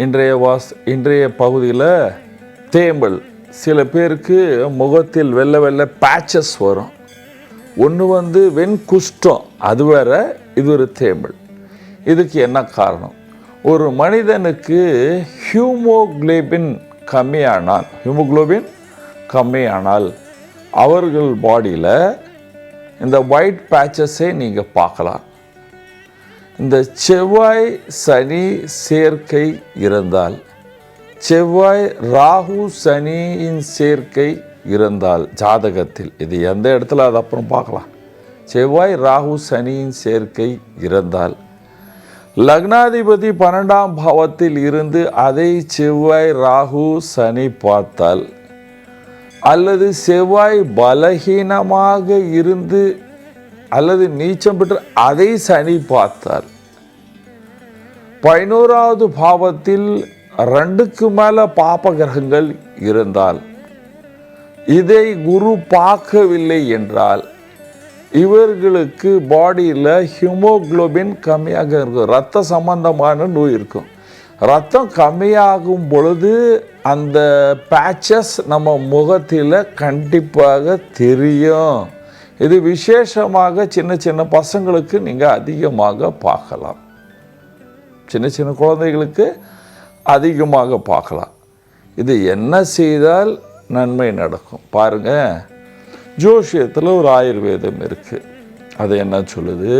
இன்றைய பகுதியில் தேம்பல். சில பேருக்கு முகத்தில் வெள்ளை வெள்ளை பேச்சஸ் வரும். ஒன்று வெண்குஷ்டம், அது வேற, இது ஒரு தேம்பல். இதுக்கு என்ன காரணம்? ஒரு மனிதனுக்கு ஹீமோகுளோபின் கம்மியானால் அவர்கள் பாடியில் இந்த ஒயிட் பேச்சஸை நீங்கள் பார்க்கலாம். இந்த செவ்வாய் சனி சேர்க்கை இருந்தால், செவ்வாய் ராகு சனியின் சேர்க்கை இருந்தால் ஜாதகத்தில், இது எந்த இடத்துல அது அப்புறம் பார்க்கலாம். செவ்வாய் ராகு சனியின் சேர்க்கை இருந்தால், லக்னாதிபதி 12ஆம் பாவத்தில் இருந்து அதை செவ்வாய் ராகு சனி பார்த்தால், அல்லது செவ்வாய் பலகீனமாக இருந்து அல்லது நீச்சம் பெற்று அதை சனி பார்த்தால், 11ஆவது பாவத்தில் 2க்கு மேலே பாப கிரகங்கள் இருந்தால், இதை குரு பார்க்கவில்லை என்றால், இவர்களுக்கு பாடியில் ஹீமோகுளோபின் கம்மியாக இருக்கும். இரத்த சம்பந்தமான நோய் இருக்கும். ரத்தம் கம்மியாகும் பொழுது அந்த பேச்சஸ் நம்ம முகத்தில் கண்டிப்பாக தெரியும். இது விசேஷமாக சின்ன சின்ன பசங்களுக்கு நீங்கள் அதிகமாக பார்க்கலாம். சின்ன சின்ன குழந்தைகளுக்கு அதிகமாக பார்க்கலாம். இது என்ன செய்தால் நன்மை நடக்கும் பாருங்கள். ஜோஷியத்தில் ஒரு ஆயுர்வேதம் இருக்குது. அது என்ன சொல்லுது?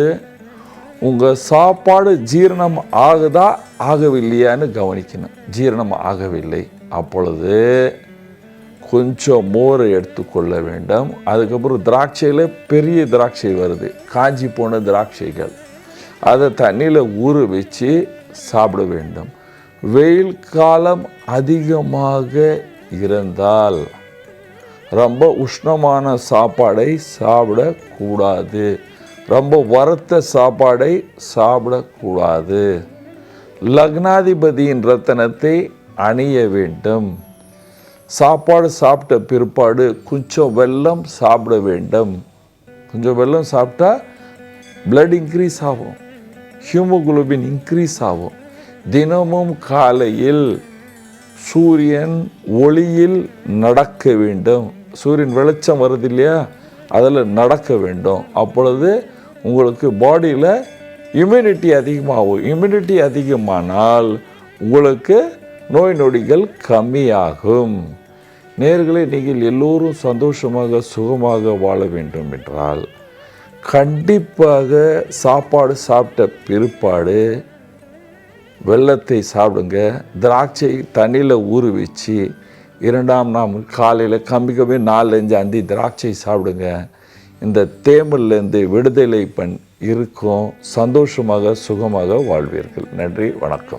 உங்கள் சாப்பாடு ஜீரணம் ஆகுதா ஆகவில்லையான்னு கவனிக்கணும். ஜீரணம் ஆகவில்லை, அப்பொழுது கொஞ்சம் மோரை எடுத்துக்கொள்ள வேண்டும். அதுக்கப்புறம் திராட்சையில் பெரிய திராட்சை வருது, காஞ்சி போன திராட்சைகள், அதை தண்ணியில் ஊற வச்சு சாப்பிட வேண்டும். வெயில் காலம் அதிகமாக இருந்தால் ரொம்ப உஷ்ணமான சாப்பாடை சாப்பிடக்கூடாது. ரொம்ப வறுத்த சாப்பாடை சாப்பிடக்கூடாது. லக்னாதிபதியின் ரத்தனத்தை அணிய வேண்டும். சாப்பாடு சாப்பிட்ட பிற்பாடு கொஞ்சம் வெல்லம் சாப்பிட வேண்டும். கொஞ்சம் வெல்லம் சாப்பிட்டா பிளட் இன்க்ரீஸ் ஆகும், ஹீமோகுளோபின் இன்க்ரீஸ் ஆகும். தினமும் காலையில் சூரியன் ஒளியில் நடக்க வேண்டும். சூரியன் வெளிச்சம் வருது இல்லையா, அதில் நடக்க வேண்டும். அப்பொழுது உங்களுக்கு பாடியில் இம்யூனிட்டி அதிகமாகும். இம்யூனிட்டி அதிகமானால் உங்களுக்கு நோய் நொடிகள் கம்மியாகும். நேயர்களே, நீங்கள் எல்லோரும் சந்தோஷமாக சுகமாக வாழ வேண்டும் என்றால் கண்டிப்பாக சாப்பாடு சாப்பிட்ட பிற்பாடு வெல்லத்தை சாப்பிடுங்க. திராட்சை தண்ணியில் ஊற வச்சு 2ஆம் நாள் காலையில் கம்மி 4-5 திராட்சை சாப்பிடுங்க. இந்த தேமல்லேருந்து விடுதலை இருக்கும். சந்தோஷமாக சுகமாக வாழ்வீர்கள். நன்றி, வணக்கம்.